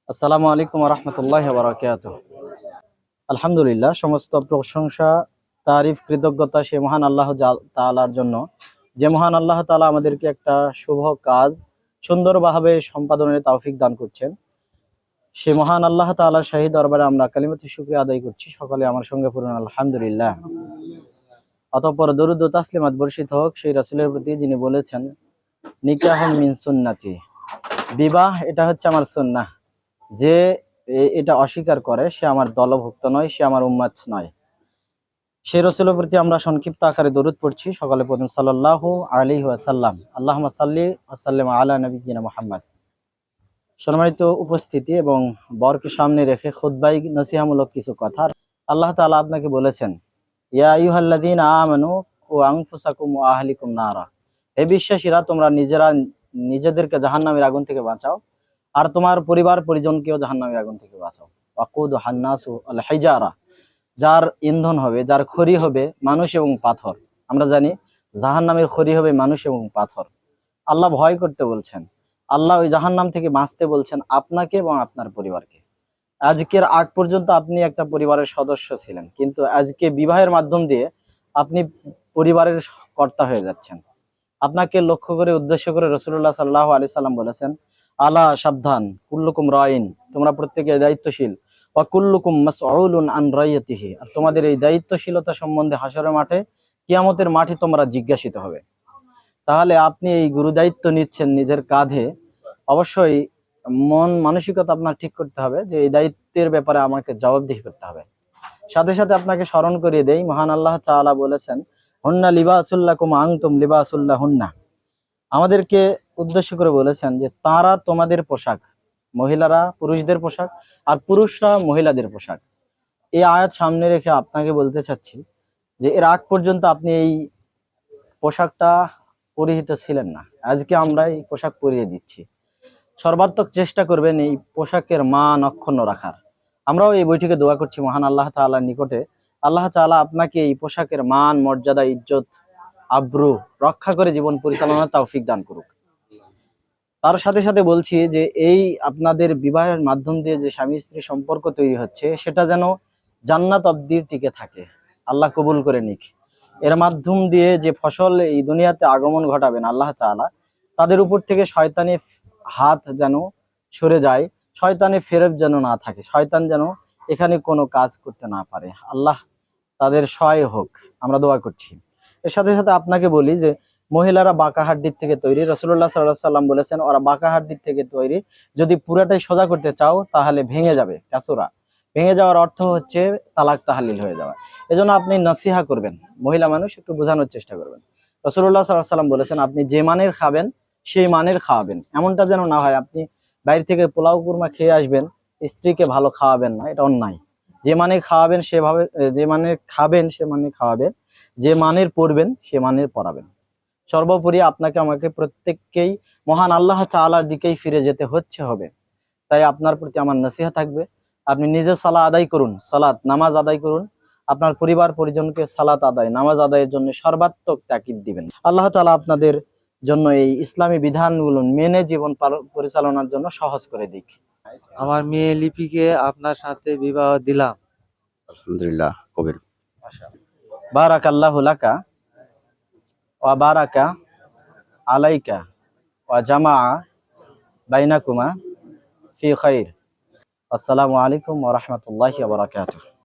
আসসালামু আলাইকুম ওয়া রাহমাতুল্লাহি ওয়া বারাকাতুহু। আলহামদুলিল্লাহ, সমস্ত প্রশংসা, তারিফ, কৃতজ্ঞতা সে মহান আল্লাহ তাআলার জন্য, যে মহান আল্লাহ তাআলা আমাদেরকে একটা শুভ কাজ সুন্দরভাবে সম্পাদনের তৌফিক দান করছেন। সে মহান আল্লাহ তাআলার শাহী দরবারে আমরা কালিমাতুশ শুকরিয়া আদায় করছি। সকলে আমার সঙ্গে পড়ুন আলহামদুলিল্লাহ। অতঃপর দরুদ ও তাসলিমাত বর্ষিত হোক সেই রাসূলের প্রতি যিনি বলেছেন, নিকাহুম মিন সুন্নতি, বিবাহ এটা হচ্ছে আমার সুন্নাহ। যে এটা অস্বীকার করে সে আমার দলভুক্ত নয়, সে আমার উম্মত নয়। সে রাসূলের প্রতি আমরা সংক্ষিপ্ত আকারে দরুদ পড়ছি। সকলে পড়ুন সাল্লাল্লাহু আলাইহি ওয়াসাল্লাম। আল্লাহুম্মা সাল্লি ওয়া সাল্লিম আলা নাবিয়্যিনা মুহাম্মদ। সম্মানিত উপস্থিতি এবং বরকে সামনে রেখে খুতবায় নসিহামূলক কিছু কথা। আল্লাহ তাআলা আপনাকে বলেছেন, ইয়া আইয়ুহাল্লাযীনা আমানু কু আনফুসাকুম ওয়া আহলিকুম নারা, হে বিশ্বাসীরা, তোমরা নিজেদেরকে জাহান্নামের আগুন থেকে বাঁচাও আর তোমার পরিবার পরিজনকেও জাহান্নামের আগুন থেকে বাঁচাও। ওয়াকুদুহান নাসু আল হিজারা, যার ইন্ধন হবে, যার খড়ি হবে মানুষ এবং পাথর। আমরা জানি জাহান্নামের খড়ি হবে মানুষ এবং পাথর। আল্লাহ ভয় করতে বলছেন, আল্লাহ ওই জাহান্নাম থেকে বাঁচতে বলছেন আপনাকে এবং আপনার পরিবারকে। আজকের আগ পর্যন্ত আপনি একটা পরিবারের সদস্য ছিলেন, কিন্তু আজকে বিবাহের মাধ্যম দিয়ে আপনি পরিবারের কর্তা হয়ে যাচ্ছেন। আপনাকে লক্ষ্য করে উদ্দেশ্য করে রাসূলুল্লাহ সাল্লাল্লাহু আলাইহি সাল্লাম বলেছেন, আলা সাবধান, কুল্লুকুম রাইন, তোমরা প্রত্যেকে দায়িত্বশীল, ওয়া কুল্লুকুম মাসউলুন আন রাইয়াতিহি, আর তোমাদের এই দায়িত্বশীলতা সম্বন্ধে হাসরের মাঠে, কিয়ামতের মাঠে তোমরা জিজ্ঞাসিত হবে। তাহলে আপনি এই গুরু দায়িত্ব নিচ্ছেন নিজের কাঁধে, অবশ্যই মন মানসিকতা আপনার ঠিক করতে হবে যে এই দায়িত্বের ব্যাপারে আমাকে জবাবদিহি করতে হবে। সাথে সাথে আপনাকে স্মরণ করিয়ে দেই, মহান আল্লাহ তাআলা বলেছেন, হুন্না লিবাসুল লাকুম আনতুম লিবাসুল লাহুন্না, আমাদেরকে উদ্দেশ্য করে বলেছেন যে তারা তোমাদের পোশাক, মহিলারা পুরুষদের পোশাক আর পুরুষরা মহিলাদের পোশাক। এই আয়াত সামনে রেখে আপনাকে বলতে চাচ্ছি যে এর আগ পর্যন্ত আপনি এই পোশাকটা পরিহিত ছিলেন না, আজকে আমরা এই পোশাক পরিয়ে দিচ্ছি। সর্বাত্মক চেষ্টা করবেন এই পোশাকের মান অক্ষুণ্ণ রাখার। আমরাও এই বইটিকে দোয়া করছি মহান আল্লাহ তাআলার নিকটে, আল্লাহ তাআলা আপনাকে এই পোশাকের মান, মর্যাদা, ইজ্জত, আব্রু রক্ষা করে জীবন পরিচালনার তৌফিক দান করুক। তার সাথে সাথে বলছি যে এই আপনাদের বিবাহের মাধ্যম দিয়ে যে স্বামী স্ত্রী সম্পর্ক তৈরি হচ্ছে, সেটা যেন জান্নাত অবধি টিকে থাকে, আল্লাহ কবুল করে নিক। এর মাধ্যম দিয়ে যে ফসল এই দুনিয়াতে আগমন ঘটাবেন আল্লাহ তাআলা, তাদের উপর থেকে শয়তানি হাত যেন সরে যায়, শয়তানি ফেরত যেন না থাকে, শয়তান যেন এখানে কোনো কাজ করতে না পারে। আল্লাহ তাদের সহায় হোক, আমরা দোয়া করছি। এর সাথে সাথে আপনাকে বলি যে মহিলারা বাঁকা হাড্ডির থেকে তৈরি। রাসূলুল্লাহ সাল্লাল্লাহু আলাইহি সাল্লাম বলেছেন ওরা বাঁকা হাড্ডির থেকে তৈরি, যদি পুরাটাই সোজা করতে চাও তাহলে ভেঙে যাবে। কাসুরা, ভেঙে যাওয়ার অর্থ হচ্ছে তালাক তাহলিল হয়ে যাওয়া। এজন্য আপনি নসিহা করবেন, মহিলা মানুষ একটু বোঝানোর চেষ্টা করবেন। রাসূলুল্লাহ সাল্লাল্লাহু আলাইহি সাল্লাম বলেছেন আপনি যে মানের খাবেন সেই মানের খাওয়াবেন। এমনটা যেন না হয় আপনি বাইরে থেকে পোলাও কুরমা খেয়ে আসবেন, স্ত্রীকে ভালো খাওয়াবেন না, এটা অন্যায়। যে মানে খাওয়াবেন সেভাবে, যে মানে খাবেন সে মানে খাওয়াবেন, যে মানের পড়বেন সে মানের পড়াবেন। সর্বোপরি আপনাকে আমাকে প্রত্যেককেই মহান আল্লাহ তাআলার দিকেই ফিরে যেতে হবে। তাই আপনার প্রতি আমার নসিহত থাকবে, আপনি নিজে সালাত আদায় করুন, নামাজ আদায় করুন, আপনার পরিবার পরিজনকে সালাত আদায়, নামাজ আদায়ের জন্য সর্বাত্মক তাকিদ দিবেন। আল্লাহ তাআলা আপনাদের জন্য এই ইসলামী বিধানগুলো মেনে জীবন পরিচালনার জন্য সহজ করে দিক। আমার মেয়ে লিপিকে আপনার সাথে বিবাহ দিলাম। আলহামদুলিল্লাহ কবির। বারাকাল্লাহু লাকা ওয়া বারাকা আলাইকা ওয়া জামাআ বাইনাকুমা ফি খাইর। আসসালামু আলাইকুম ওয়া রাহমাতুল্লাহি ওয়া বারাকাতুহু।